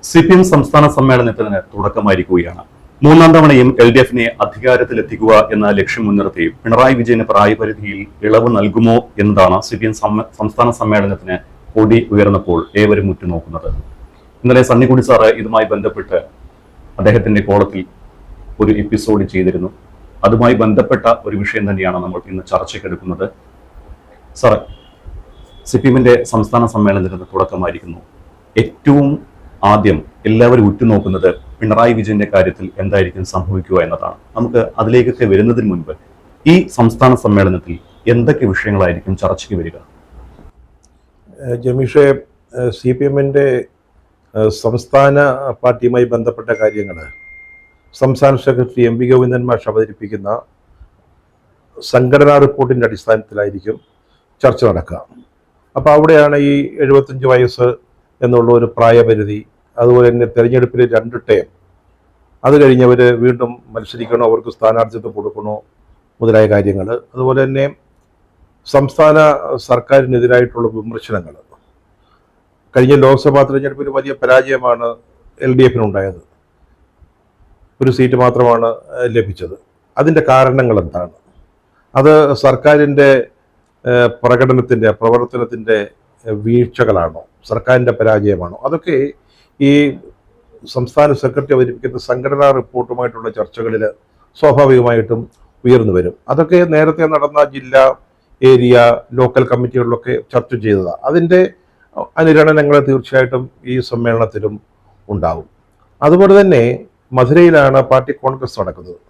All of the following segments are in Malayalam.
CPM സംസ്ഥാന സമ്മേളനത്തിന് തുടക്കമായിരിക്കുകയാണ്. മൂന്നാം തവണയും LDF-നെ അധികാരത്തിലെത്തിക്കുക എന്ന ലക്ഷ്യം മുൻനിർത്തി പിണറായി വിജയന് പ്രായപരിധിയിൽ ഇളവ് നൽകുമോ എന്നതാണ് CPM സംസ്ഥാന സമ്മേളനത്തിന് കൊടി ഉയർന്നപ്പോൾ ഏവരും ഉറ്റുനോക്കുന്നത്. ഇന്നലെ സണ്ണിക്കുടി സാറ് ഇതുമായി ബന്ധപ്പെട്ട് അദ്ദേഹത്തിന്റെ കോളത്തിൽ ഒരു എപ്പിസോഡ് ചെയ്തിരുന്നു. അതുമായി ബന്ധപ്പെട്ട ഒരു വിഷയം തന്നെയാണ് നമ്മൾ ഇന്ന് ചർച്ചയ്ക്കെടുക്കുന്നത്. സാർ, CPM-ന്റെ സംസ്ഥാന സമ്മേളനത്തിന് തുടക്കമായിരിക്കുന്നു. ഏറ്റവും ആദ്യം എല്ലാവരും ഉറ്റുനോക്കുന്നത് പിണറായി വിജയന്റെ കാര്യത്തിൽ എന്തായിരിക്കും സംഭവിക്കുക എന്നതാണ്. നമുക്ക് അതിലേക്കൊക്കെ വരുന്നതിന് മുൻപ് ഈ സംസ്ഥാന സമ്മേളനത്തിൽ എന്തൊക്കെ വിഷയങ്ങളായിരിക്കും ചർച്ചയ്ക്ക് വരിക? ജമീഷെ, CPM-ന്റെ സംസ്ഥാന പാർട്ടിയുമായി ബന്ധപ്പെട്ട കാര്യങ്ങൾ സംസ്ഥാന സെക്രട്ടറി MV ഗോവിന്ദൻ മാഷ് അവതരിപ്പിക്കുന്ന സംഘടനാ റിപ്പോർട്ടിൻ്റെ അടിസ്ഥാനത്തിലായിരിക്കും ചർച്ച നടക്കുക. അപ്പോൾ അവിടെയാണ് ഈ 75 വയസ്സ് എന്നുള്ള ഒരു പ്രായപരിധി, അതുപോലെ തന്നെ തെരഞ്ഞെടുപ്പിൽ 2 ടേം, അത് കഴിഞ്ഞവർ വീണ്ടും മത്സരിക്കണോ, അവർക്ക് സ്ഥാനാർത്ഥിത്വം കൊടുക്കണോ മുതലായ കാര്യങ്ങൾ, അതുപോലെ തന്നെ സംസ്ഥാന സർക്കാരിനെതിരായിട്ടുള്ള വിമർശനങ്ങൾ. കഴിഞ്ഞ ലോക്സഭാ തെരഞ്ഞെടുപ്പിൽ വലിയ പരാജയമാണ് LDF-നുണ്ടായത്. ഒരു സീറ്റ് മാത്രമാണ് ലഭിച്ചത്. അതിൻ്റെ കാരണങ്ങൾ എന്താണ്? അത് സർക്കാരിൻ്റെ പ്രവർത്തനത്തിൻ്റെ വീഴ്ചകളാണോ, സർക്കാരിൻ്റെ പരാജയമാണോ? അതൊക്കെ ഈ സംസ്ഥാന സെക്രട്ടറി അവതരിപ്പിക്കുന്ന സംഘടനാ റിപ്പോർട്ടുമായിട്ടുള്ള ചർച്ചകളിൽ സ്വാഭാവികമായിട്ടും ഉയർന്നു വരും. അതൊക്കെ നേരത്തെ നടന്ന ജില്ലാ, ഏരിയ, ലോക്കൽ കമ്മിറ്റികളിലൊക്കെ ചർച്ച ചെയ്തതാണ്. അതിൻ്റെ അനുരണനങ്ങൾ തീർച്ചയായിട്ടും ഈ സമ്മേളനത്തിലും ഉണ്ടാവും. അതുപോലെ തന്നെ മധുരയിലാണ് പാർട്ടി കോൺഗ്രസ് നടക്കുന്നത്.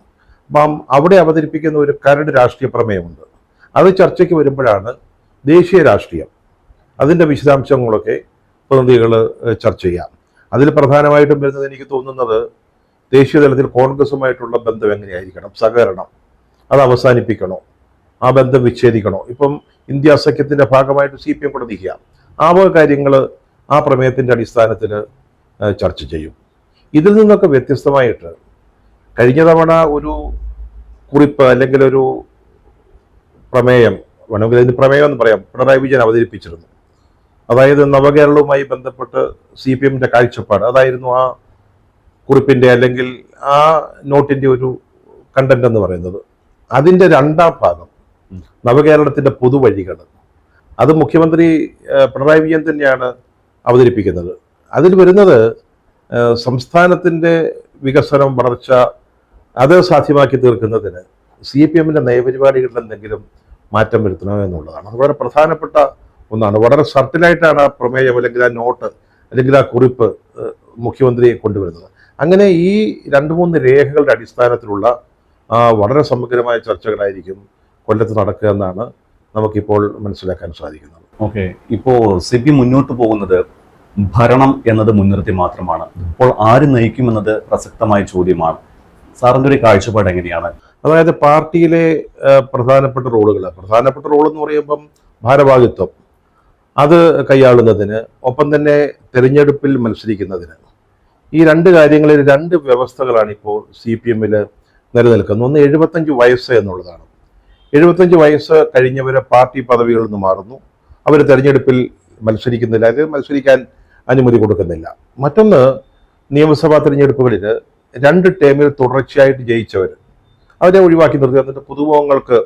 അപ്പം അവിടെ അവതരിപ്പിക്കുന്ന ഒരു കരട് രാഷ്ട്രീയ പ്രമേയമുണ്ട്. അത് ചർച്ചയ്ക്ക് വരുമ്പോഴാണ് ദേശീയ രാഷ്ട്രീയം, അതിൻ്റെ വിശദാംശങ്ങളൊക്കെ പ്രതിനിധികൾ ചർച്ച ചെയ്യാം. അതിൽ പ്രധാനമായിട്ടും വരുന്നത് എനിക്ക് തോന്നുന്നത് ദേശീയ തലത്തിൽ കോൺഗ്രസുമായിട്ടുള്ള ബന്ധം എങ്ങനെയായിരിക്കണം, സഹകരണം അത് അവസാനിപ്പിക്കണോ, ആ ബന്ധം വിച്ഛേദിക്കണോ, ഇപ്പം ഇന്ത്യ സഖ്യത്തിൻ്റെ ഭാഗമായിട്ട് CPM കൂടെ നിൽക്കുക, ആ വക കാര്യങ്ങൾ ആ പ്രമേയത്തിൻ്റെ അടിസ്ഥാനത്തിൽ ചർച്ച ചെയ്യും. ഇതിൽ നിന്നൊക്കെ വ്യത്യസ്തമായിട്ട് കഴിഞ്ഞ തവണ ഒരു കുറിപ്പ് അല്ലെങ്കിൽ ഒരു പ്രമേയം, വേണമെങ്കിൽ അതിന് പ്രമേയം എന്ന് പറയാം, പിണറായി വിജയൻ അവതരിപ്പിച്ചിരുന്നു. അതായത് നവകേരളവുമായി ബന്ധപ്പെട്ട് CPM-ന്റെ കാഴ്ചപ്പാട്, അതായിരുന്നു ആ കുറിപ്പിൻ്റെ അല്ലെങ്കിൽ ആ നോട്ടിൻ്റെ ഒരു കണ്ടന്റ് എന്ന് പറയുന്നത്. അതിൻ്റെ 2ാം ഭാഗം നവകേരളത്തിൻ്റെ പുതുവഴികൾ, അത് മുഖ്യമന്ത്രി പിണറായി വിജയൻ തന്നെയാണ് അവതരിപ്പിക്കുന്നത്. അതിൽ വരുന്നത് സംസ്ഥാനത്തിൻ്റെ വികസനം, വളർച്ച അത് സാധ്യമാക്കി തീർക്കുന്നതിന് CPM-ന്റെ നയപരിപാടികളിൽ എന്തെങ്കിലും മാറ്റം വരുത്തണോ എന്നുള്ളതാണ്. അത് വളരെ പ്രധാനപ്പെട്ട ഒന്നാണ്. വളരെ സർട്ടിലായിട്ടാണ് ആ പ്രമേയം അല്ലെങ്കിൽ ആ നോട്ട് അല്ലെങ്കിൽ ആ കുറിപ്പ് മുഖ്യമന്ത്രിയെ കൊണ്ടുവരുന്നത്. അങ്ങനെ ഈ 2-3 രേഖകളുടെ അടിസ്ഥാനത്തിലുള്ള വളരെ സമഗ്രമായ ചർച്ചകളായിരിക്കും കൊല്ലത്ത് നടക്കുക എന്നാണ് നമുക്കിപ്പോൾ മനസ്സിലാക്കാൻ സാധിക്കുന്നത്. ഓക്കെ, ഇപ്പോൾ CPM മുന്നോട്ട് പോകുന്നത് ഭരണം എന്നത് മുൻനിർത്തി മാത്രമാണ്. അപ്പോൾ ആര് നയിക്കുമെന്നത് പ്രസക്തമായ ചോദ്യമാണ്. സാറിൻ്റെ ഒരു കാഴ്ചപ്പാട് എങ്ങനെയാണ്? അതായത് പാർട്ടിയിലെ പ്രധാനപ്പെട്ട റോൾ എന്ന് പറയുമ്പം ഭാരവാഹിത്വം അത് കൈയാളുന്നതിന്, ഒപ്പം തന്നെ തെരഞ്ഞെടുപ്പിൽ മത്സരിക്കുന്നതിന്, ഈ 2 കാര്യങ്ങളിൽ 2 വ്യവസ്ഥകളാണ് ഇപ്പോൾ CPM-ൽ നിലനിൽക്കുന്നത്. ഒന്ന് 75 വയസ്സ് എന്നുള്ളതാണ്. 75 വയസ്സ് കഴിഞ്ഞവരെ പാർട്ടി പദവികളിൽ നിന്ന് മാറുന്നു, അവർ തെരഞ്ഞെടുപ്പിൽ മത്സരിക്കുന്നില്ല, അത് മത്സരിക്കാൻ അനുമതി കൊടുക്കുന്നില്ല. മറ്റൊന്ന്, നിയമസഭാ തെരഞ്ഞെടുപ്പുകളിൽ 2 ടേമിൽ തുടർച്ചയായിട്ട് ജയിച്ചവർ, അവരെ ഒഴിവാക്കി നിർത്തുക, എന്നിട്ട് പുതുമുഖങ്ങൾക്ക്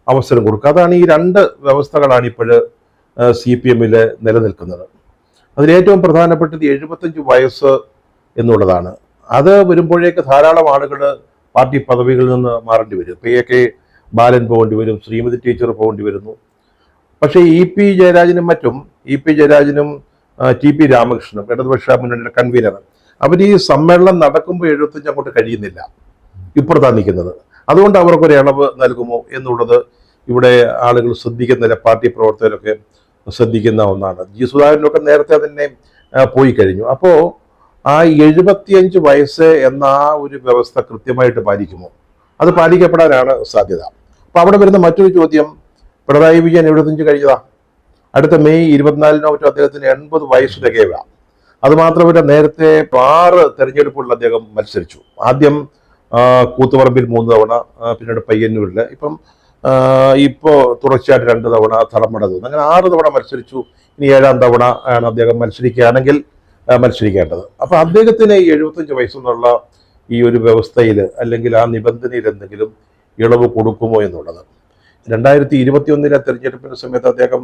അവസരം കൊടുക്കുക. അതാണ് ഈ 2 വ്യവസ്ഥകളാണ് ഇപ്പോൾ CPM-ൽ നിലനിൽക്കുന്നത്. അതിലേറ്റവും പ്രധാനപ്പെട്ടത് 75 വയസ്സ് എന്നുള്ളതാണ്. അത് വരുമ്പോഴേക്ക് ധാരാളം ആളുകൾ പാർട്ടി പദവികളിൽ നിന്ന് മാറേണ്ടി വരും. PK ബാലൻ പോകേണ്ടി വരും, ശ്രീമതി ടീച്ചർ പോകേണ്ടി വരുന്നു. പക്ഷേ EP ജയരാജനും മറ്റും, EP ജയരാജനും TP രാമകൃഷ്ണനും, ഇടതുപക്ഷ മുന്നണിയുടെ കൺവീനർ, അവർ ഈ സമ്മേളനം നടക്കുമ്പോൾ 75 അങ്ങോട്ട് കഴിയുന്നില്ല, ഇപ്പുറത്താണ് നിൽക്കുന്നത്. അതുകൊണ്ട് അവർക്കൊരു ഇളവ് നൽകുമോ എന്നുള്ളത് ഇവിടെ ആളുകൾ ശ്രദ്ധിക്കുന്നില്ല, പാർട്ടി പ്രവർത്തകരൊക്കെ ശ്രദ്ധിക്കുന്ന ഒന്നാണ്. G. സുധാകരനൊക്കെ നേരത്തെ തന്നെ പോയി കഴിഞ്ഞു. അപ്പോൾ ആ 75 വയസ്സ് എന്ന ആ ഒരു വ്യവസ്ഥ കൃത്യമായിട്ട് പാലിക്കുമോ? അത് പാലിക്കപ്പെടാനാണ് സാധ്യത. അപ്പോൾ അവിടെ വരുന്ന മറ്റൊരു ചോദ്യം, പിണറായി വിജയൻ 75 കഴിഞ്ഞതാ, അടുത്ത മെയ് 24-നോ മറ്റോ അദ്ദേഹത്തിന് 80 വയസ്സ് തികയുക. അതുമാത്രമല്ല, നേരത്തെ 6 തെരഞ്ഞെടുപ്പുകളിൽ അദ്ദേഹം മത്സരിച്ചു. ആദ്യം കൂത്തുപറമ്പിൽ 3 തവണ, പിന്നീട് പയ്യന്നൂരിൽ, ഇപ്പോൾ തുടർച്ചയായിട്ട് 2 തവണ ധർമ്മടത്ത്, അങ്ങനെ 6 തവണ മത്സരിച്ചു. ഇനി 7ാം തവണ ആണ് അദ്ദേഹം മത്സരിക്കുകയാണെങ്കിൽ മത്സരിക്കേണ്ടത്. അപ്പോൾ അദ്ദേഹത്തിന് ഈ 75 വയസ്സെന്നുള്ള ഈ ഒരു വ്യവസ്ഥയിൽ അല്ലെങ്കിൽ ആ നിബന്ധനയിൽ എന്തെങ്കിലും ഇളവ് കൊടുക്കുമോ എന്നുള്ളത്. 2021 തെരഞ്ഞെടുപ്പിന്റെ സമയത്ത് അദ്ദേഹം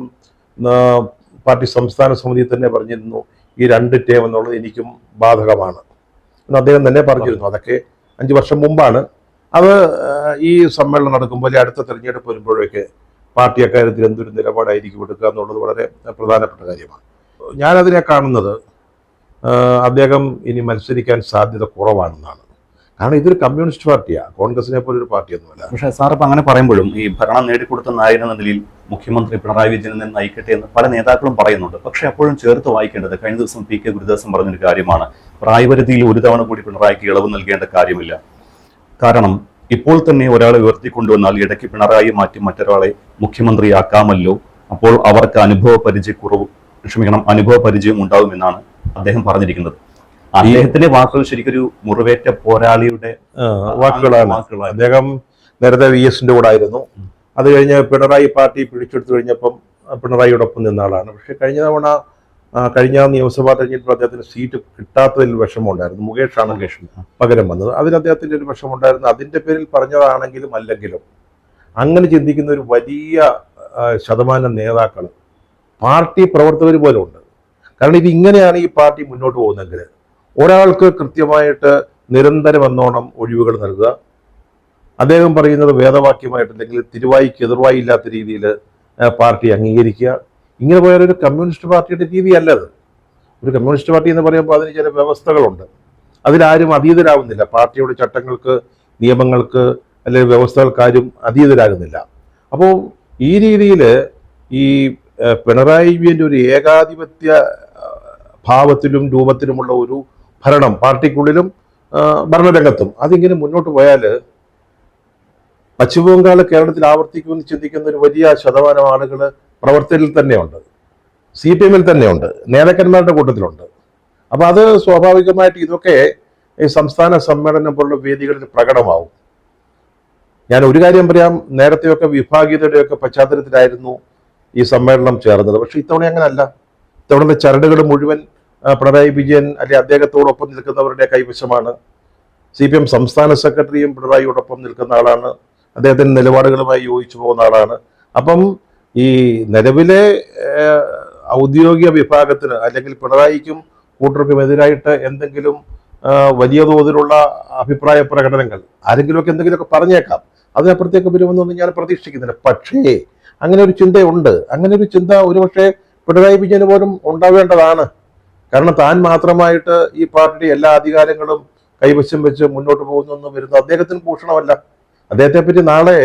പാർട്ടി സംസ്ഥാന സമിതി തന്നെ പറഞ്ഞിരുന്നു ഈ 2 ടേം എന്നുള്ളത് എനിക്കും ബാധകമാണ് എന്ന് അദ്ദേഹം തന്നെ പറഞ്ഞിരുന്നു. അതൊക്കെ 5 വർഷം മുമ്പാണ്. അത് ഈ സമ്മേളനം നടക്കുമ്പോൾ അടുത്ത തെരഞ്ഞെടുപ്പ് വരുമ്പോഴേക്ക് പാർട്ടി അക്കാര്യത്തിൽ എന്തൊരു നിലപാടായിരിക്കും എടുക്കുക എന്നുള്ളത് വളരെ പ്രധാനപ്പെട്ട കാര്യമാണ്. ഞാനതിനെ കാണുന്നത് അദ്ദേഹം ഇനി മത്സരിക്കാൻ സാധ്യത കുറവാണെന്നാണ്. കാരണം ഇതൊരു കമ്മ്യൂണിസ്റ്റ് പാർട്ടിയാണ്, കോൺഗ്രസിനെ പോലെ ഒരു പാർട്ടിയൊന്നുമല്ല. പക്ഷേ സാർ ഇപ്പം അങ്ങനെ പറയുമ്പോഴും ഈ ഭരണം നേടിക്കൊടുത്ത നായകൻ എന്ന നിലയിൽ മുഖ്യമന്ത്രി പിണറായി വിജയനെ നയിക്കട്ടെ എന്ന് പല നേതാക്കളും പറയുന്നുണ്ട്. പക്ഷെ അപ്പോഴും ചേർത്ത് വായിക്കേണ്ടത് കഴിഞ്ഞ ദിവസം പി കെ ഗുരുദാസൻ പറഞ്ഞൊരു കാര്യമാണ്, പ്രായപരിധിയിൽ ഒരു തവണ കൂടി പിണറായിക്ക് ഇളവ് നൽകേണ്ട കാര്യമില്ല. കാരണം ഇപ്പോൾ തന്നെ ഒരാളെ ഉയർത്തിക്കൊണ്ടുവന്നാൽ ഇടയ്ക്ക് പിണറായി മാറ്റി മറ്റൊരാളെ മുഖ്യമന്ത്രിയാക്കാമല്ലോ, അപ്പോൾ അവർക്ക് അനുഭവ പരിചയം ഉണ്ടാകുമെന്നാണ് അദ്ദേഹം പറഞ്ഞിരിക്കുന്നത്. അദ്ദേഹത്തിന്റെ വാക്കുകൾ ശരിക്കൊരു മുറിവേറ്റ പോരാളിയുടെ വാക്കുകളാണ്. അദ്ദേഹം നേരത്തെ VS-ന്റെ കൂടെ ആയിരുന്നു. അത് കഴിഞ്ഞ് പിണറായി പാർട്ടി പിടിച്ചെടുത്തു കഴിഞ്ഞപ്പം പിണറായിയോടൊപ്പം നിന്ന ആളാണ്. പക്ഷെ കഴിഞ്ഞ നിയമസഭാ തെരഞ്ഞെടുപ്പിൽ അദ്ദേഹത്തിന് സീറ്റ് കിട്ടാത്തതിൽ വിഷമമുണ്ടായിരുന്നു. മുകേഷാണ് പകരം വന്നത്. അതിന് അദ്ദേഹത്തിന്റെ ഒരു വിഷമമുണ്ടായിരുന്നു. അതിന്റെ പേരിൽ പറഞ്ഞതാണെങ്കിലും അല്ലെങ്കിലും അങ്ങനെ ചിന്തിക്കുന്ന ഒരു വലിയ ശതമാനം നേതാക്കൾ പാർട്ടി പ്രവർത്തകർ പോലും ഉണ്ട്. കാരണം ഇത് ഇങ്ങനെയാണ് ഈ പാർട്ടി മുന്നോട്ട് പോകുന്നതെങ്കിൽ ഒരാൾക്ക് കൃത്യമായിട്ട് നിരന്തരം എന്നോണം ഒഴിവുകൾ നൽകുക, അദ്ദേഹം പറയുന്നത് വേദവാക്യമായിട്ട് അല്ലെങ്കിൽ തിരുവായിക്ക് എതിർവായി ഇല്ലാത്ത രീതിയിൽ പാർട്ടി അംഗീകരിക്കുക. ഇങ്ങനെ പോയാൽ ഒരു കമ്മ്യൂണിസ്റ്റ് പാർട്ടിയുടെ രീതിയല്ലത്. ഒരു കമ്മ്യൂണിസ്റ്റ് പാർട്ടി എന്ന് പറയുമ്പോൾ അതിന് ചില വ്യവസ്ഥകളുണ്ട്, അതിലാരും അതീതരാകുന്നില്ല. പാർട്ടിയുടെ ചട്ടങ്ങൾക്ക്, നിയമങ്ങൾക്ക് അല്ലെങ്കിൽ വ്യവസ്ഥകൾക്കാരും അതീതരാകുന്നില്ല. അപ്പോൾ ഈ രീതിയിൽ ഈ പിണറായി വിജയൻ്റെ ഒരു ഏകാധിപത്യ ഭാവത്തിലും രൂപത്തിലുമുള്ള ഒരു ഭരണം പാർട്ടിക്കുള്ളിലും ഭരണരംഗത്തും അതിങ്ങനെ മുന്നോട്ട് പോയാൽ പശ്ചിമബംഗാൾ കേരളത്തിൽ ആവർത്തിക്കുമെന്ന് ചിന്തിക്കുന്ന ഒരു വലിയ ശതമാനം ആളുകൾ പ്രവർത്തകരിൽ തന്നെയുണ്ട്, CPM-ൽ തന്നെയുണ്ട്, നേതാക്കന്മാരുടെ കൂട്ടത്തിലുണ്ട്. അപ്പോൾ അത് സ്വാഭാവികമായിട്ട് ഇതൊക്കെ ഈ സംസ്ഥാന സമ്മേളനം പോലുള്ള വേദികളിൽ പ്രകടമാവും. ഞാൻ ഒരു കാര്യം പറയാം, നേരത്തെയൊക്കെ വിഭാഗീയതയുടെയൊക്കെ പശ്ചാത്തലത്തിലായിരുന്നു ഈ സമ്മേളനം ചേർന്നത്. പക്ഷെ ഇത്തവണ അങ്ങനല്ല. ഇത്തവണത്തെ ചരടുകൾ മുഴുവൻ പിണറായി വിജയൻ അല്ലെങ്കിൽ അദ്ദേഹത്തോടൊപ്പം നിൽക്കുന്നവരുടെ കൈവശമാണ്. CPM സംസ്ഥാന സെക്രട്ടറിയും പിണറായിയോടൊപ്പം നിൽക്കുന്ന ആളാണ്, അദ്ദേഹത്തിൻ്റെ നിലപാടുകളുമായി യോജിച്ചു പോകുന്ന ആളാണ്. അപ്പം ഈ നിലവിലെ ഔദ്യോഗിക വിഭാഗത്തിന് അല്ലെങ്കിൽ പിണറായിക്കും കൂട്ടർക്കും എതിരായിട്ട് എന്തെങ്കിലും വലിയ തോതിലുള്ള അഭിപ്രായ പ്രകടനങ്ങൾ ആരെങ്കിലുമൊക്കെ എന്തെങ്കിലുമൊക്കെ പറഞ്ഞേക്കാം, അതിനപ്പുറത്തേക്ക് വരുമെന്നൊന്നും ഞാൻ പ്രതീക്ഷിക്കുന്നില്ല. പക്ഷേ അങ്ങനെ ഒരു ചിന്തയുണ്ട്. അങ്ങനെ ഒരു ചിന്ത ഒരുപക്ഷെ പിണറായി വിജയന് പോലും ഉണ്ടാവേണ്ടതാണ്. കാരണം താൻ മാത്രമായിട്ട് ഈ പാർട്ടിയുടെ എല്ലാ അധികാരങ്ങളും കൈവശം വെച്ച് മുന്നോട്ട് പോകുന്നൊന്നും വരുന്നത് അദ്ദേഹത്തിന് ഭൂഷണമല്ല. അദ്ദേഹത്തെ പറ്റി നാളെ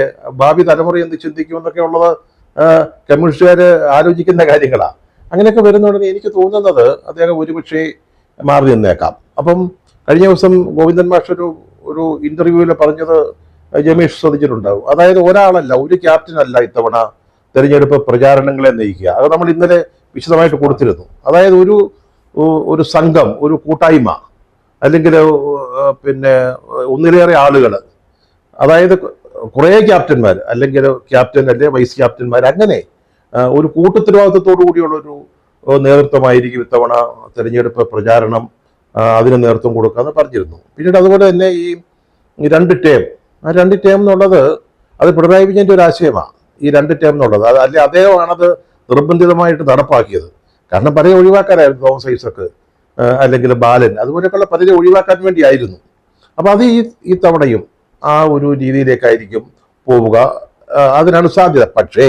ഭാവി തലമുറ എന്ത് ചിന്തിക്കുമെന്നൊക്കെ ഉള്ളത് കമ്മ്യൂണിസ്റ്റുകാർ ആലോചിക്കുന്ന കാര്യങ്ങളാണ്. അങ്ങനെയൊക്കെ വരുന്നുണ്ടെങ്കിൽ എനിക്ക് തോന്നുന്നത് അദ്ദേഹം ഒരുപക്ഷെ മാറി നിന്നേക്കാം. അപ്പം കഴിഞ്ഞ ദിവസം ഗോവിന്ദൻ മാഷ് ഒരു ഇന്റർവ്യൂവിൽ പറഞ്ഞത് ജമീഷ് ശ്രദ്ധിച്ചിട്ടുണ്ടാവും. അതായത് ഒരാളല്ല, ഒരു ക്യാപ്റ്റനല്ല ഇത്തവണ തെരഞ്ഞെടുപ്പ് പ്രചാരണങ്ങളെ നയിക്കുക. അത് നമ്മൾ ഇന്നലെ വിശദമായിട്ട് കൊടുത്തിരുന്നു. അതായത് ഒരു സംഘം, ഒരു കൂട്ടായ്മ, അല്ലെങ്കിൽ ഒന്നിലേറെ ആളുകൾ, അതായത് കുറേ ക്യാപ്റ്റന്മാർ അല്ലെങ്കിൽ ക്യാപ്റ്റൻ അല്ലെ വൈസ് ക്യാപ്റ്റന്മാർ, അങ്ങനെ ഒരു കൂട്ടുത്തരവാദിത്വത്തോടു കൂടിയുള്ളൊരു നേതൃത്വമായിരിക്കും ഇത്തവണ തെരഞ്ഞെടുപ്പ് പ്രചാരണം, അതിന് നേതൃത്വം കൊടുക്കാമെന്ന് പറഞ്ഞിരുന്നു. പിന്നീട് അതുപോലെ തന്നെ ഈ 2 ടേം, ആ 2 ടേം എന്നുള്ളത് അത് പിണറായി വിജയൻ്റെ ഒരു ആശയമാണ്. ഈ 2 ടേം എന്നുള്ളത് അല്ലെ അദ്ദേഹമാണത് നിർബന്ധിതമായിട്ട് നടപ്പാക്കിയത്. കാരണം പലരെ ഒഴിവാക്കാനായിരുന്നു, തോമസ് ഐസക്ക് അല്ലെങ്കിൽ ബാലൻ, അതുപോലെയൊക്കെയുള്ള പലരെ ഒഴിവാക്കാൻ വേണ്ടിയായിരുന്നു. അപ്പം അത് ഈ തവണയും ആ ഒരു രീതിയിലേക്കായിരിക്കും പോവുക, അതിനാണ് സാധ്യത. പക്ഷേ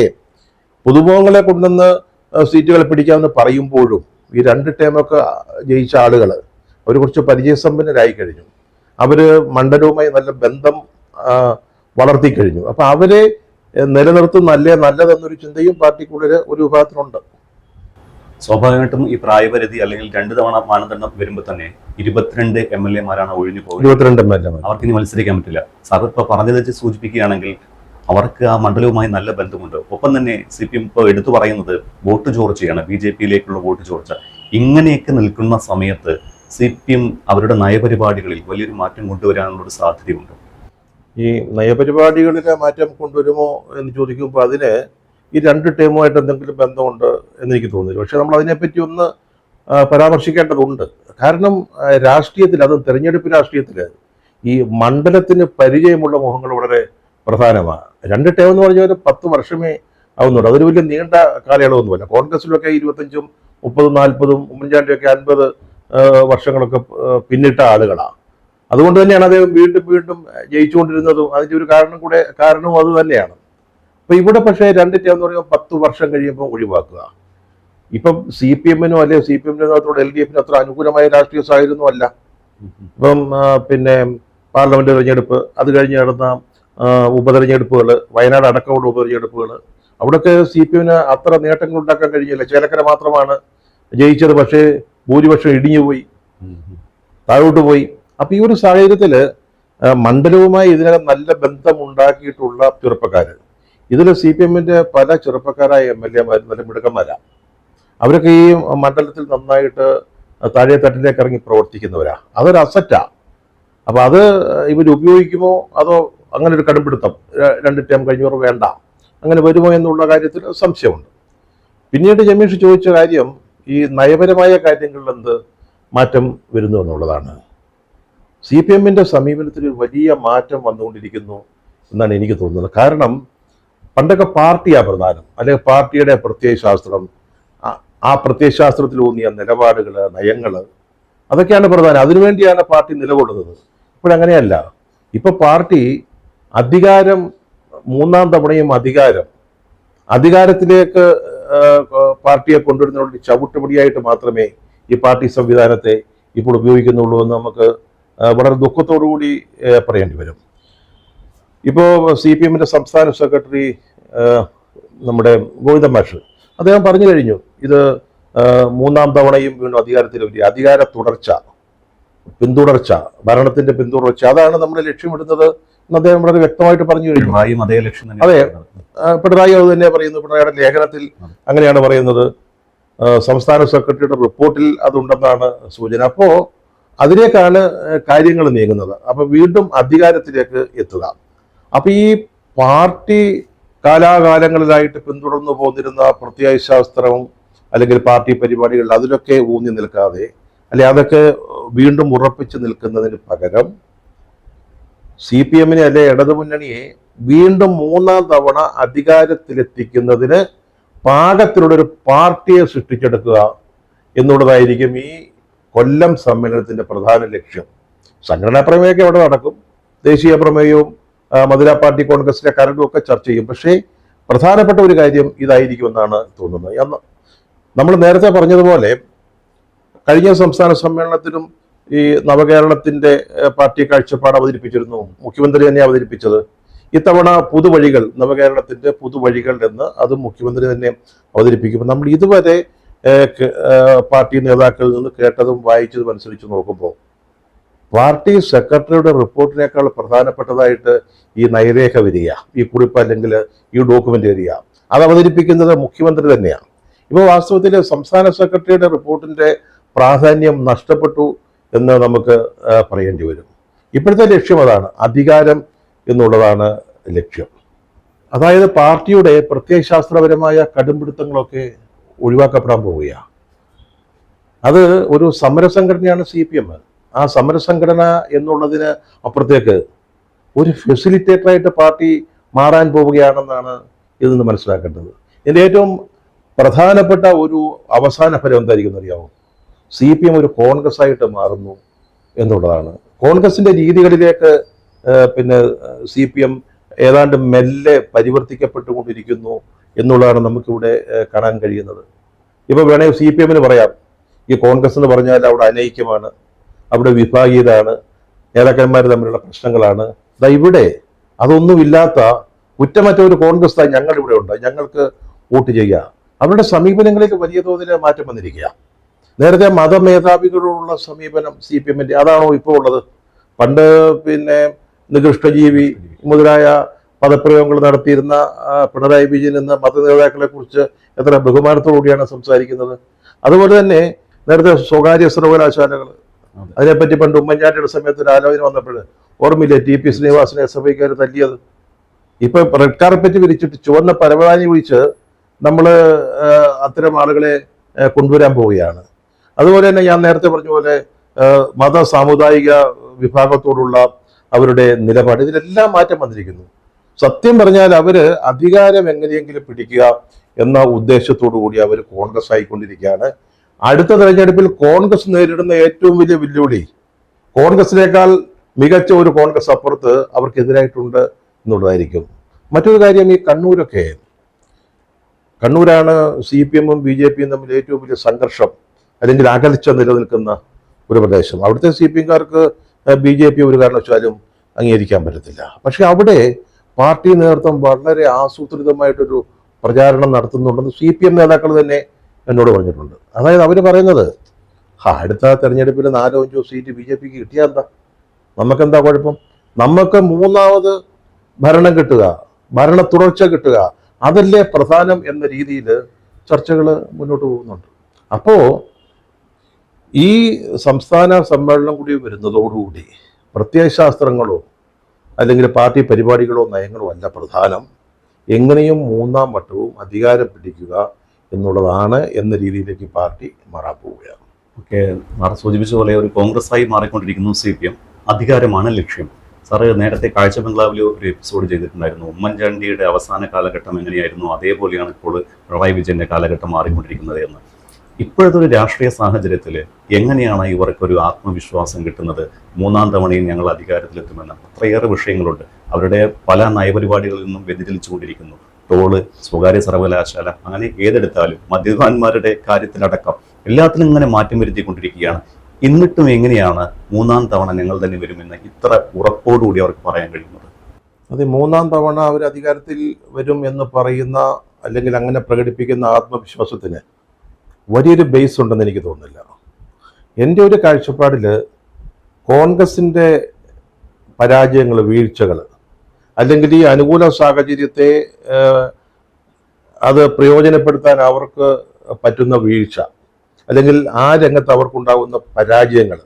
പുതുമുഖങ്ങളെ കൊണ്ടുവന്ന് സീറ്റുകൾ പിടിക്കാമെന്ന് പറയുമ്പോഴും ഈ 2 ടേമൊക്കെ ജയിച്ച ആളുകൾ അവർ കുറച്ച് പരിചയസമ്പന്നരായി കഴിഞ്ഞു. അവർ മണ്ഡലവുമായി നല്ല ബന്ധം വളർത്തിക്കഴിഞ്ഞു. അപ്പം അവരെ നിലനിർത്തുന്നല്ലേ നല്ലതെന്നൊരു ചിന്തയും പാർട്ടിക്കുള്ളിൽ ഒരു വിഭാഗത്തിനുണ്ട്. സ്വാഭാവികമായിട്ടും ഈ പ്രായപരിധി അല്ലെങ്കിൽ 2 തവണ മാനദണ്ഡം വരുമ്പോൾ തന്നെ 22 MLA-മാരാണ് ഒഴിഞ്ഞു പോകുന്നത്. 22 MLA അവർക്ക് ഇനി മത്സരിക്കാൻ പറ്റില്ല. സാർ ഇപ്പോൾ പറഞ്ഞത് വെച്ച് സൂചിപ്പിക്കുകയാണെങ്കിൽ അവർക്ക് ആ മണ്ഡലവുമായി നല്ല ബന്ധമുണ്ട്. ഒപ്പം തന്നെ CPM ഇപ്പോൾ എടുത്തു പറയുന്നത് വോട്ട് ചോർച്ചയാണ്, BJP-യിലേക്കുള്ള വോട്ട് ചോർച്ച. ഇങ്ങനെയൊക്കെ നിൽക്കുന്ന സമയത്ത് CPM അവരുടെ നയപരിപാടികളിൽ വലിയൊരു മാറ്റം കൊണ്ടുവരാനുള്ള ഒരു സാധ്യതയുണ്ട്. ഈ നയപരിപാടികളിലെ മാറ്റം കൊണ്ടുവരുമോ എന്ന് ചോദിക്കുമ്പോൾ അതിന് ഈ 2 ടേമുമായിട്ട് എന്തെങ്കിലും ബന്ധമുണ്ട് എന്നെനിക്ക് തോന്നുന്നില്ല. പക്ഷെ നമ്മൾ അതിനെപ്പറ്റി ഒന്ന് പരാമർശിക്കേണ്ടതുണ്ട്. കാരണം രാഷ്ട്രീയത്തിൽ, അതും തെരഞ്ഞെടുപ്പ് രാഷ്ട്രീയത്തിൽ ഈ മണ്ഡലത്തിന് പരിചയമുള്ള മുഖങ്ങൾ വളരെ പ്രധാനമാണ്. 2 ടേം എന്ന് പറഞ്ഞാൽ 10 വർഷമേ ആവുന്നുള്ളൂ. അതൊരു വലിയ നീണ്ട കാലയളവൊന്നുമല്ല. കോൺഗ്രസിലൊക്കെ 25, 30, 40, ഉമ്മൻചാണ്ടിയൊക്കെ 50 വർഷങ്ങളൊക്കെ പിന്നിട്ട ആളുകളാണ്. അതുകൊണ്ട് തന്നെയാണ് അദ്ദേഹം വീണ്ടും വീണ്ടും ജയിച്ചുകൊണ്ടിരുന്നതും. അതിൻ്റെ ഒരു കാരണവും അത് തന്നെയാണ്. അപ്പൊ ഇവിടെ പക്ഷേ 2 ടേം എന്ന് പറയുമ്പോൾ 10 വർഷം കഴിയുമ്പോൾ ഒഴിവാക്കുക. ഇപ്പം CPM-നോ അല്ലെങ്കിൽ CPM-നകത്തോട് LDF-ന് അത്ര അനുകൂലമായ രാഷ്ട്രീയ സാഹചര്യമൊന്നും അല്ല. ഇപ്പം പിന്നെ പാർലമെന്റ് തെരഞ്ഞെടുപ്പ്, അത് കഴിഞ്ഞ് നടന്ന ഉപതെരഞ്ഞെടുപ്പുകൾ, വയനാട് അടക്കമുള്ള ഉപതെരഞ്ഞെടുപ്പുകൾ, അവിടെയൊക്കെ CPM-ന് അത്ര നേട്ടങ്ങൾ ഉണ്ടാക്കാൻ കഴിഞ്ഞില്ല. ചേലക്കര മാത്രമാണ് ജയിച്ചത്. പക്ഷേ ഭൂരിപക്ഷം ഇടിഞ്ഞുപോയി, താഴോട്ട് പോയി. അപ്പൊ ഈ ഒരു സാഹചര്യത്തിൽ മണ്ഡലവുമായി ഇതിനകം നല്ല ബന്ധമുണ്ടാക്കിയിട്ടുള്ള ചെറുപ്പക്കാർ, ഇതിൽ CPM-ന്റെ പല ചെറുപ്പക്കാരായ MLA-മാർ നല്ല മിടുക്കന്മാരാണ്. അവരൊക്കെ ഈ മണ്ഡലത്തിൽ നന്നായിട്ട് താഴെ തട്ടിലേക്ക് ഇറങ്ങി പ്രവർത്തിക്കുന്നവരാ. അതൊരു അസറ്റാ. അപ്പൊ അത് ഇവർ ഉപയോഗിക്കുമോ, അതോ അങ്ങനെ ഒരു കടുംപിടുത്തം 2 ടേം കഴിഞ്ഞവർ വേണ്ട, അങ്ങനെ വരുമോ എന്നുള്ള കാര്യത്തിൽ സംശയമുണ്ട്. പിന്നീട് ജമീഷ് ചോദിച്ച കാര്യം ഈ നയപരമായ കാര്യങ്ങളിൽ എന്ത് മാറ്റം വരുന്നു എന്നുള്ളതാണ്. CPM-ന്റെ സമീപനത്തിൽ ഒരു വലിയ മാറ്റം വന്നുകൊണ്ടിരിക്കുന്നു എന്നാണ് എനിക്ക് തോന്നുന്നത്. കാരണം പണ്ടൊക്കെ പാർട്ടിയാണ് പ്രധാനം, അല്ലെങ്കിൽ പാർട്ടിയുടെ പ്രത്യയശാസ്ത്രം, ആ പ്രത്യയശാസ്ത്രത്തിൽ ഊന്നിയ നിലപാടുകൾ, നയങ്ങൾ, അതൊക്കെയാണ് പ്രധാനം. അതിനുവേണ്ടിയാണ് പാർട്ടി നിലകൊള്ളുന്നത്. ഇപ്പോഴങ്ങനെയല്ല. ഇപ്പൊ പാർട്ടി അധികാരം, 3ാം തവണയും അധികാരത്തിലേക്ക് പാർട്ടിയെ കൊണ്ടുവരുന്നതിനുള്ള ചവിട്ടുപടിയായിട്ട് മാത്രമേ ഈ പാർട്ടി സംവിധാനത്തെ ഇപ്പോൾ ഉപയോഗിക്കുന്നുള്ളൂ എന്ന് നമുക്ക് വളരെ ദുഃഖത്തോടുകൂടി പറയേണ്ടി വരും. ഇപ്പോൾ CPM-ന്റെ സംസ്ഥാന സെക്രട്ടറി നമ്മുടെ ഗോവിന്ദൻ മാഷ്, അദ്ദേഹം പറഞ്ഞു കഴിഞ്ഞു, ഇത് 3ാം തവണയും വീണ്ടും അധികാരത്തിൽ അധികാര പിന്തുടർച്ച, ഭരണത്തിന്റെ പിന്തുടർച്ച, അതാണ് നമ്മൾ ലക്ഷ്യമിടുന്നത് എന്ന് അദ്ദേഹം വളരെ വ്യക്തമായിട്ട് പറഞ്ഞു കഴിഞ്ഞു. അതേ ലക്ഷ്യം തന്നെ. അതെ, പിണറായി അത് തന്നെ പറയുന്നു. പിണറായിയുടെ ലേഖനത്തിൽ അങ്ങനെയാണ് പറയുന്നത്. സംസ്ഥാന സെക്രട്ടറിയുടെ റിപ്പോർട്ടിൽ അതുണ്ടെന്നാണ് സൂചന. അപ്പോ അതിലേക്കാണ് കാര്യങ്ങൾ നീങ്ങുന്നത്. അപ്പൊ വീണ്ടും അധികാരത്തിലേക്ക് എത്തുക. അപ്പൊ ഈ പാർട്ടി കാലാകാലങ്ങളിലായിട്ട് പിന്തുടർന്നു പോന്നിരുന്ന പ്രത്യയശാസ്ത്രവും അല്ലെങ്കിൽ പാർട്ടി പരിപാടികൾ, അതിലൊക്കെ ഊന്നി നിൽക്കാതെ, അല്ലെ അതൊക്കെ വീണ്ടും ഉറപ്പിച്ചു നിൽക്കുന്നതിന് പകരം CPM-നെ അല്ലെ ഇടതുമുന്നണിയെ വീണ്ടും 3ാം തവണ അധികാരത്തിലെത്തിക്കുന്നതിന് പാകത്തിലുള്ള ഒരു പാർട്ടിയെ സൃഷ്ടിച്ചെടുക്കുക എന്നുള്ളതായിരിക്കും ഈ കൊല്ലം സമ്മേളനത്തിന്റെ പ്രധാന ലക്ഷ്യം. സംഘടനാ പ്രമേയമൊക്കെ അവിടെ നടക്കും, ദേശീയ പ്രമേയവും മധുര പാർട്ടി കോൺഗ്രസിലെ കരടും ഒക്കെ ചർച്ച ചെയ്യും. പക്ഷേ പ്രധാനപ്പെട്ട ഒരു കാര്യം ഇതായിരിക്കുമെന്നാണ് തോന്നുന്നത്. നമ്മൾ നേരത്തെ പറഞ്ഞതുപോലെ കഴിഞ്ഞ സംസ്ഥാന സമ്മേളനത്തിലും ഈ നവകേരളത്തിന്റെ പാർട്ടി കാഴ്ചപ്പാട് അവതരിപ്പിച്ചിരുന്നു. മുഖ്യമന്ത്രി തന്നെ അവതരിപ്പിച്ചത്. ഇത്തവണ പുതുവഴികൾ, നവകേരളത്തിന്റെ പുതുവഴികൾ എന്ന് അതും മുഖ്യമന്ത്രി തന്നെ അവതരിപ്പിക്കുമ്പോൾ നമ്മൾ ഇതുവരെ പാർട്ടി നേതാക്കളിൽ നിന്ന് കേട്ടതും വായിച്ചതും അനുസരിച്ച് നോക്കുമ്പോൾ പാർട്ടി സെക്രട്ടറിയുടെ റിപ്പോർട്ടിനേക്കാൾ പ്രധാനപ്പെട്ടതായിട്ട് ഈ നയരേഖ വരിക, ഈ കുറിപ്പ് അല്ലെങ്കിൽ ഈ ഡോക്യുമെന്റ് വരിക, അത് അവതരിപ്പിക്കുന്നത് മുഖ്യമന്ത്രി തന്നെയാണ്. ഇപ്പോൾ വാസ്തവത്തിൽ സംസ്ഥാന സെക്രട്ടറിയുടെ റിപ്പോർട്ടിന്റെ പ്രാധാന്യം നഷ്ടപ്പെട്ടു എന്ന് നമുക്ക് പറയേണ്ടി വരും. ഇപ്പോഴത്തെ ലക്ഷ്യം അതാണ്, അധികാരം എന്നുള്ളതാണ് ലക്ഷ്യം. അതായത് പാർട്ടിയുടെ പ്രത്യയശാസ്ത്രപരമായ കടുംപിടുത്തങ്ങളൊക്കെ ഒഴിവാക്കപ്പെടാൻ പോവുകയാണ്. അത് ഒരു സമരസംഘടനയാണ് CPM. ആ സമരസംഘടന എന്നുള്ളതിന് അപ്പുറത്തേക്ക് ഒരു ഫെസിലിറ്റേറ്ററായിട്ട് പാർട്ടി മാറാൻ പോവുകയാണെന്നാണ് ഇതിൽ നിന്ന് മനസ്സിലാക്കേണ്ടത്. ഇതിൻ്റെ ഏറ്റവും പ്രധാനപ്പെട്ട ഒരു അവസാന ഫലം എന്തായിരിക്കും അറിയാമോ? CPM ഒരു കോൺഗ്രസ് ആയിട്ട് മാറുന്നു എന്നുള്ളതാണ്. കോൺഗ്രസിന്റെ രീതികളിലേക്ക് പിന്നെ CPM ഏതാണ്ട് മെല്ലെ പരിവർത്തിക്കപ്പെട്ടുകൊണ്ടിരിക്കുന്നു എന്നുള്ളതാണ് നമുക്കിവിടെ കാണാൻ കഴിയുന്നത്. ഇപ്പൊ വേണമെങ്കിൽ CPM-ന് പറയാം, ഈ കോൺഗ്രസ് എന്ന് പറഞ്ഞാൽ അവിടെ അനൈക്യമാണ്, അവിടെ വിഭാഗീയതാണ്, നേതാക്കന്മാർ തമ്മിലുള്ള പ്രശ്നങ്ങളാണ്. ഇവിടെ അതൊന്നുമില്ലാത്ത കുറ്റമറ്റ ഒരു കോൺഗ്രസ് ഞങ്ങൾ ഇവിടെ ഉണ്ട്, ഞങ്ങൾക്ക് വോട്ട് ചെയ്യുക. അവരുടെ സമീപനങ്ങളിൽ വലിയ തോതിൽ മാറ്റം വന്നിരിക്കുക. നേരത്തെ മതമേധാവികളോടുള്ള സമീപനം CPM-ന്റെ അതാണോ ഇപ്പോൾ ഉള്ളത്? പണ്ട് പിന്നെ നികൃഷ്ടജീവി മുതലായ പദപ്രയോഗങ്ങൾ നടത്തിയിരുന്ന പിണറായി വിജയൻ എന്ന മത നേതാക്കളെ കുറിച്ച് എത്ര ബഹുമാനത്തോടുകൂടിയാണ് സംസാരിക്കുന്നത്. അതുപോലെ തന്നെ നേരത്തെ സ്വകാര്യ സർവകലാശാലകൾ, അതിനെപ്പറ്റി പണ്ട് ഉമ്മൻചാണ്ടിയുടെ സമയത്ത് ഒരു ആലോചന വന്നപ്പോൾ ഓർമ്മയില്ലേ TP ശ്രീനിവാസനെ SFIക്കാർ തല്ലിയത്? ഇപ്പൊ റെഡ് കാർപ്പറ്റ് വിരിച്ചിട്ട് ചുവന്ന പരവതാനി വിളിച്ച് നമ്മൾ അത്തരം ആളുകളെ കൊണ്ടുവരാൻ പോവുകയാണ്. അതുപോലെ തന്നെ ഞാൻ നേരത്തെ പറഞ്ഞ പോലെ മത സാമുദായിക വിഭാഗത്തോടുള്ള അവരുടെ നിലപാട്, ഇതിലെല്ലാം മാറ്റം വന്നിരിക്കുന്നു. സത്യം പറഞ്ഞാൽ അവര് അധികാരം എങ്ങനെയെങ്കിലും പിടിക്കുക എന്ന ഉദ്ദേശത്തോടു കൂടി അവർ കോൺഗ്രസ് ആയിക്കൊണ്ടിരിക്കുകയാണ്. അടുത്ത തെരഞ്ഞെടുപ്പിൽ കോൺഗ്രസ് നേരിടുന്ന ഏറ്റവും വലിയ വെല്ലുവിളി, കോൺഗ്രസിനേക്കാൾ മികച്ച ഒരു കോൺഗ്രസ് അപ്പുറത്ത് അവർക്കെതിരായിട്ടുണ്ട് എന്നുള്ളതായിരിക്കും. മറ്റൊരു കാര്യം, ഈ കണ്ണൂരാണ് CPM-ഉം BJP-യും തമ്മിൽ ഏറ്റവും വലിയ സംഘർഷം അല്ലെങ്കിൽ അകൽച്ച നിലനിൽക്കുന്ന ഒരു പ്രദേശം. അവിടുത്തെ CPM-കാർക്ക് BJP ഒരു കാരണവശാലും അംഗീകരിക്കാൻ പറ്റത്തില്ല. പക്ഷെ അവിടെ പാർട്ടി നേതൃത്വം വളരെ ആസൂത്രിതമായിട്ടൊരു പ്രചാരണം നടത്തുന്നുണ്ടെന്ന് CPM നേതാക്കൾ തന്നെ എന്നോട് പറഞ്ഞിട്ടുണ്ട്. അതായത് അവർ പറയുന്നത്, അടുത്ത തെരഞ്ഞെടുപ്പിൽ 4-5 സീറ്റ് BJP-ക്ക് കിട്ടിയാൽ എന്താ, നമുക്കെന്താ കുഴപ്പം, നമുക്ക് മൂന്നാമത് ഭരണം കിട്ടുക, ഭരണ തുടർച്ച കിട്ടുക, അതല്ലേ പ്രധാനം എന്ന രീതിയിൽ ചർച്ചകൾ മുന്നോട്ട് പോകുന്നുണ്ട്. അപ്പോൾ ഈ സംസ്ഥാന സമ്മേളനം കൂടി വരുന്നതോടുകൂടി പ്രത്യയശാസ്ത്രങ്ങളോ അല്ലെങ്കിൽ പാർട്ടി പരിപാടികളോ നയങ്ങളോ അല്ല പ്രധാനം, എങ്ങനെയും 3-ാം വട്ടവും അധികാരം പിടിക്കുക എന്നുള്ളതാണ് എന്ന രീതിയിലേക്ക് പാർട്ടി മാറാൻ പോവുകയാണ്. ഓക്കെ, സാറ് സൂചിപ്പിച്ച പോലെ ഒരു കോൺഗ്രസ്സായി മാറിക്കൊണ്ടിരിക്കുന്നു CPM. അധികാരമാണ് ലക്ഷ്യം. സാറ് നേരത്തെ കാഴ്ച ബംഗ്ലാവിൽ ഒരു എപ്പിസോഡ് ചെയ്തിട്ടുണ്ടായിരുന്നു. ഉമ്മൻചാണ്ടിയുടെ അവസാന കാലഘട്ടം എങ്ങനെയായിരുന്നു അതേപോലെയാണ് ഇപ്പോൾ പിണറായി വിജയന്റെ കാലഘട്ടം മാറിക്കൊണ്ടിരിക്കുന്നത് എന്ന്. ഇപ്പോഴത്തെ ഒരു രാഷ്ട്രീയ സാഹചര്യത്തിൽ എങ്ങനെയാണ് ഇവർക്കൊരു ആത്മവിശ്വാസം കിട്ടുന്നത്? 3-ാം തവണയും ഞങ്ങൾ അധികാരത്തിലെത്തുമെന്ന് അത്രയേറെ വിഷയങ്ങളുണ്ട്. അവരുടെ പല നയപരിപാടികളിൽ നിന്നും വ്യതിചലിച്ചുകൊണ്ടിരിക്കുന്നു. ടോള്, സ്വകാര്യ സർവകലാശാല, അങ്ങനെ ഏതെടുത്താലും മദ്യപാന്മാരുടെ കാര്യത്തിലടക്കം എല്ലാത്തിനും ഇങ്ങനെ മാറ്റം വരുത്തിക്കൊണ്ടിരിക്കുകയാണ്. എന്നിട്ടും എങ്ങനെയാണ് 3-ാം തവണ ഞങ്ങൾ തന്നെ വരുമെന്ന് ഇത്ര ഉറപ്പോടുകൂടി അവർക്ക് പറയാൻ കഴിയുന്നത്? അത് 3-ാം തവണ അവർ അധികാരത്തിൽ വരും എന്ന് പറയുന്ന അല്ലെങ്കിൽ അങ്ങനെ പ്രകടിപ്പിക്കുന്ന ആത്മവിശ്വാസത്തിന് വലിയൊരു ബേസ് ഉണ്ടെന്ന് എനിക്ക് തോന്നുന്നില്ല. എൻ്റെ ഒരു കാഴ്ചപ്പാടിൽ കോൺഗ്രസിൻ്റെ പരാജയങ്ങൾ, വീഴ്ചകൾ, അല്ലെങ്കിൽ ഈ അനുകൂല സാഹചര്യത്തെ അത് പ്രയോജനപ്പെടുത്താൻ അവർക്ക് പറ്റുന്ന വീഴ്ച, അല്ലെങ്കിൽ ആ രംഗത്ത് അവർക്കുണ്ടാകുന്ന പരാജയങ്ങൾ,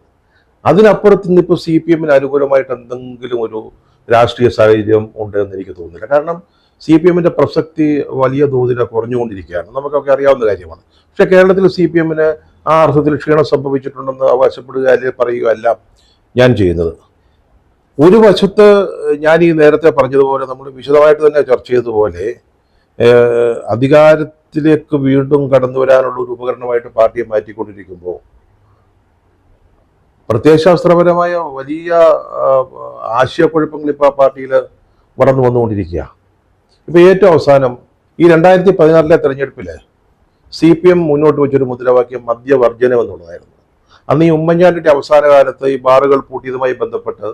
അതിനപ്പുറത്ത് ഇന്നിപ്പോൾ CPM-ന് അനുകൂലമായിട്ട് എന്തെങ്കിലും ഒരു രാഷ്ട്രീയ സാഹചര്യം ഉണ്ടെന്ന് എനിക്ക് തോന്നുന്നില്ല. കാരണം CPM-ന്റെ പ്രസക്തി വലിയ തോതിൽ കുറഞ്ഞുകൊണ്ടിരിക്കുകയാണ്, നമുക്കൊക്കെ അറിയാവുന്ന കാര്യമാണ്. പക്ഷെ കേരളത്തിൽ CPM-ന് ആ അർത്ഥത്തിൽ ക്ഷീണം സംഭവിച്ചിട്ടുണ്ടെന്ന് അവകാശപ്പെടുക അല്ലെങ്കിൽ പറയുകയല്ല ഞാൻ ചെയ്യുന്നത്. ഒരു വശത്ത് ഞാൻ ഈ നേരത്തെ പറഞ്ഞതുപോലെ, നമ്മൾ വിശദമായിട്ട് തന്നെ ചർച്ച ചെയ്തതുപോലെ, അധികാരത്തിലേക്ക് വീണ്ടും കടന്നു വരാനുള്ള ഒരു ഉപകരണമായിട്ട് പാർട്ടിയെ മാറ്റിക്കൊണ്ടിരിക്കുമ്പോൾ പ്രത്യയശാസ്ത്രപരമായ വലിയ ആശയക്കുഴപ്പങ്ങൾ ഇപ്പോൾ ആ പാർട്ടിയിൽ വളർന്നു വന്നുകൊണ്ടിരിക്കുക. ഇപ്പോൾ ഏറ്റവും അവസാനം ഈ 2016 തെരഞ്ഞെടുപ്പിൽ CPM മുന്നോട്ട് വെച്ചൊരു മുദ്രാവാക്യം മദ്യവർജനം എന്നുള്ളതായിരുന്നു. അന്ന് ഈ ഉമ്മൻചാണ്ടിയുടെ അവസാന കാലത്ത് ഈ ബാറുകൾ പൂട്ടിയതുമായി ബന്ധപ്പെട്ട്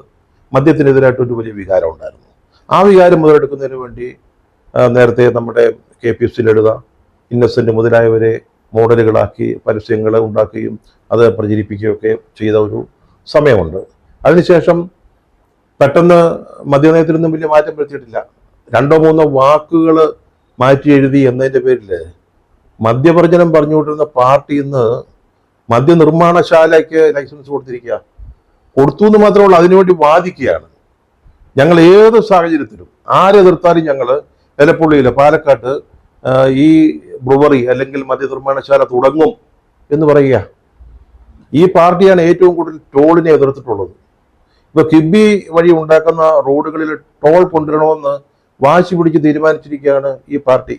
മദ്യത്തിനെതിരായിട്ടൊരു വലിയ വികാരം ഉണ്ടായിരുന്നു. ആ വികാരം മുതലെടുക്കുന്നതിന് വേണ്ടി നേരത്തെ നമ്മുടെ KPC ലളിത, ഇന്നസെന്റ് മുതലായവരെ മോഡലുകളാക്കി പരസ്യങ്ങൾ ഉണ്ടാക്കുകയും അത് പ്രചരിപ്പിക്കുകയൊക്കെ ചെയ്ത ഒരു സമയമുണ്ട്. അതിനുശേഷം പെട്ടെന്ന് മദ്യനയത്തിനൊന്നും വലിയ മാറ്റം വരുത്തിയിട്ടില്ല. 2-3 വാക്കുകൾ മാറ്റി എഴുതി എന്നതിൻ്റെ പേരിൽ മദ്യവർജനം പറഞ്ഞുകൊണ്ടിരുന്ന പാർട്ടി ഇന്ന് മദ്യനിർമ്മാണശാലയ്ക്ക് ലൈസൻസ് കൊടുത്തിരിക്കുക. കൊടുത്തു എന്ന് മാത്രമല്ല, അതിനുവേണ്ടി വാദിക്കുകയാണ്. ഞങ്ങൾ ഏത് സാഹചര്യത്തിലും ആരെതിർത്താലും ഞങ്ങൾ എലപ്പുള്ളിയിൽ, പാലക്കാട്ട് ഈ ബ്രുവറി അല്ലെങ്കിൽ മദ്യനിർമ്മാണശാല തുടങ്ങും എന്ന് പറയുക. ഈ പാർട്ടിയാണ് ഏറ്റവും കൂടുതൽ ടോളിനെ എതിർത്തിട്ടുള്ളത്. ഇപ്പോൾ കിബി വഴി ഉണ്ടാക്കുന്ന റോഡുകളിൽ ടോൾ കൊണ്ടുവരണമെന്ന് വാശി പിടിച്ച് തീരുമാനിച്ചിരിക്കുകയാണ് ഈ പാർട്ടി.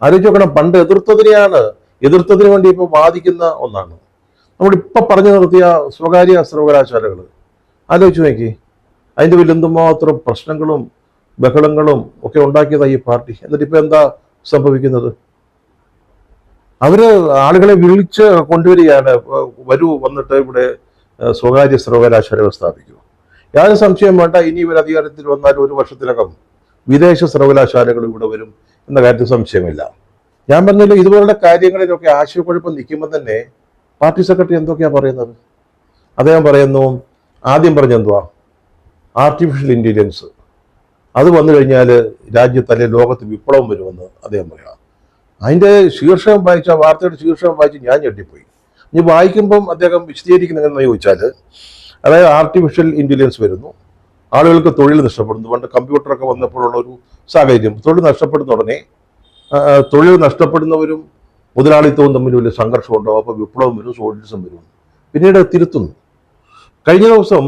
ആലോചിച്ച് നോക്കണം, പണ്ട് എതിർത്തതിന് വേണ്ടി ഇപ്പോൾ വാദിക്കുന്ന ഒന്നാണ്. നമ്മളിപ്പോൾ പറഞ്ഞു നിർത്തിയ സ്വകാര്യ സർവകലാശാലകൾ ആലോചിച്ച് നോക്കി, അതിൻ്റെ പേരിൽ എന്തുമാത്രം പ്രശ്നങ്ങളും ബഹളങ്ങളും ഒക്കെ ഉണ്ടാക്കിയതാണ് ഈ പാർട്ടി. എന്നിട്ട് ഇപ്പം എന്താ സംഭവിക്കുന്നത്? അവര് ആളുകളെ വിളിച്ച് കൊണ്ടുവരികയാണ്, വന്നിട്ട് ഇവിടെ സ്വകാര്യ സർവകലാശാലകൾ സ്ഥാപിക്കുക. യാതൊരു സംശയം വേണ്ട, ഇനി ഇവർ അധികാരത്തിൽ വന്നാൽ 1 വർഷത്തിനകം വിദേശ സർവകലാശാലകൾ ഇവിടെ വരും എന്ന കാര്യത്തിൽ സംശയമില്ല. ഞാൻ പറഞ്ഞല്ലോ, ഇതുപോലുള്ള കാര്യങ്ങളിലൊക്കെ ആശയക്കുഴപ്പം നിൽക്കുമ്പോൾ തന്നെ പാർട്ടി സെക്രട്ടറി എന്തൊക്കെയാണ് പറയുന്നത്? അദ്ദേഹം പറയുന്നു, ആദ്യം പറഞ്ഞെന്തുവാ, ആർട്ടിഫിഷ്യൽ ഇൻ്റലിജൻസ് അത് വന്നു കഴിഞ്ഞാൽ രാജ്യത്ത് അല്ലെങ്കിൽ ലോകത്ത് വിപ്ലവം വരുമെന്ന് അദ്ദേഹം പറയാം. അതിൻ്റെ ശീർഷകം വായിച്ച, വാർത്തയുടെ ശീർഷകം വായിച്ച് ഞാൻ ഞെട്ടിപ്പോയി. ഇനി വായിക്കുമ്പം അദ്ദേഹം വിശദീകരിക്കുന്നതെന്ന് ചോദിച്ചാൽ, അതായത് ആർട്ടിഫിഷ്യൽ ഇൻ്റലിജൻസ് വരുന്നു, ആളുകൾക്ക് തൊഴിൽ നഷ്ടപ്പെടുന്നു. പണ്ട് കമ്പ്യൂട്ടറൊക്കെ വന്നപ്പോഴുള്ള ഒരു സാഹചര്യം, തൊഴിൽ നഷ്ടപ്പെടുന്ന ഉടനെ തൊഴിൽ നഷ്ടപ്പെടുന്നവരും മുതലാളിത്തവും തമ്മിൽ വലിയ സംഘർഷം ഉണ്ടാവും, അപ്പോൾ വിപ്ലവം വരും, സോഷ്യലിസം വരും. പിന്നീട് തിരുത്തുന്നു. കഴിഞ്ഞ ദിവസം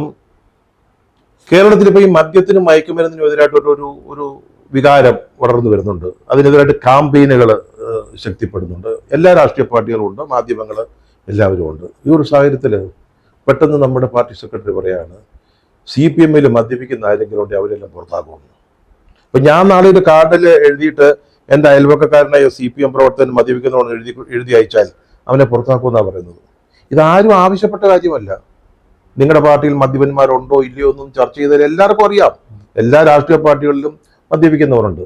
കേരളത്തിൽ ഇപ്പോൾ ഈ മദ്യത്തിനും മയക്കുമരുന്നിനും എതിരായിട്ട് ഒരു വികാരം വളർന്നു വരുന്നുണ്ട്. അതിനെതിരായിട്ട് ക്യാമ്പയിനുകൾ ശക്തിപ്പെടുന്നുണ്ട്. എല്ലാ രാഷ്ട്രീയ പാർട്ടികളും ഉണ്ട്, മാധ്യമങ്ങൾ എല്ലാവരും ഉണ്ട്. ഈ ഒരു സാഹചര്യത്തിൽ പെട്ടെന്ന് നമ്മുടെ പാർട്ടി സെക്രട്ടറി പറയാണ് CPM-ൽ മദ്യപിക്കുന്ന ആരെങ്കിലും ഉണ്ടെങ്കിൽ അവരെല്ലാം പുറത്താക്കുമെന്ന്. അപ്പം ഞാൻ നാളെ ഒരു കാർഡിൽ എഴുതിയിട്ട് എൻ്റെ അയൽവക്കക്കാരനായ CPM പ്രവർത്തകൻ മദ്യപിക്കുന്നവണ് എഴുതി അയച്ചാൽ അവനെ പുറത്താക്കുമെന്നാണ് പറയുന്നത്. ഇതാരും ആവശ്യപ്പെട്ട കാര്യമല്ല. നിങ്ങളുടെ പാർട്ടിയിൽ മദ്യപന്മാരുണ്ടോ ഇല്ലയോ ഒന്നും ചർച്ച ചെയ്താൽ എല്ലാവർക്കും അറിയാം. എല്ലാ രാഷ്ട്രീയ പാർട്ടികളിലും മദ്യപിക്കുന്നവരുണ്ട്.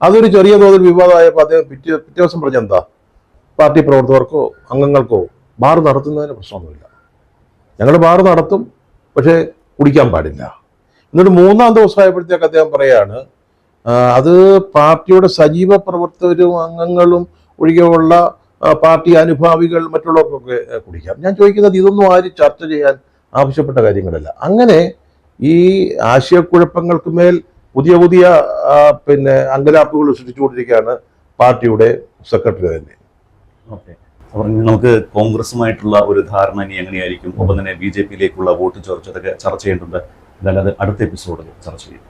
അതൊരു ചെറിയ തോതിൽ വിവാദമായപ്പോൾ അദ്ദേഹം പിറ്റേ ദിവസം പറഞ്ഞെന്താ, പാർട്ടി പ്രവർത്തകർക്കോ അംഗങ്ങൾക്കോ ബാർ നടത്തുന്നതിന് പ്രശ്നമൊന്നുമില്ല, ഞങ്ങൾ ബാർ നടത്തും, പക്ഷേ കുടിക്കാൻ പാടില്ല. എന്നിട്ട് 3-ാം ദിവസമായപ്പോഴത്തേക്ക് അദ്ദേഹം പറയാണ് അത് പാർട്ടിയുടെ സജീവ പ്രവർത്തകരും അംഗങ്ങളും ഒഴികെയുള്ള പാർട്ടി അനുഭാവികൾ മറ്റുള്ളവർക്കൊക്കെ കുടിക്കാം. ഞാൻ ചോദിക്കുന്നത് ഇതൊന്നും ആരും ചർച്ച ചെയ്യാൻ ആവശ്യപ്പെട്ട കാര്യങ്ങളല്ല. അങ്ങനെ ഈ ആശയക്കുഴപ്പങ്ങൾക്ക് മേൽ പുതിയ അങ്കലാപ്പുകൾ സൃഷ്ടിച്ചുകൊണ്ടിരിക്കുകയാണ് പാർട്ടിയുടെ സെക്രട്ടറി തന്നെ. ഓക്കെ, നമുക്ക് കോൺഗ്രസുമായിട്ടുള്ള ഒരു ധാരണ ഇനി എങ്ങനെയായിരിക്കും, ഒപ്പം തന്നെ BJP-യിലേക്കുള്ള വോട്ട് ചോർച്ചയൊക്കെ ചർച്ച ചെയ്യേണ്ടതുണ്ട്. എന്തായാലും അത് അടുത്ത എപ്പിസോഡിൽ ചർച്ച ചെയ്യും.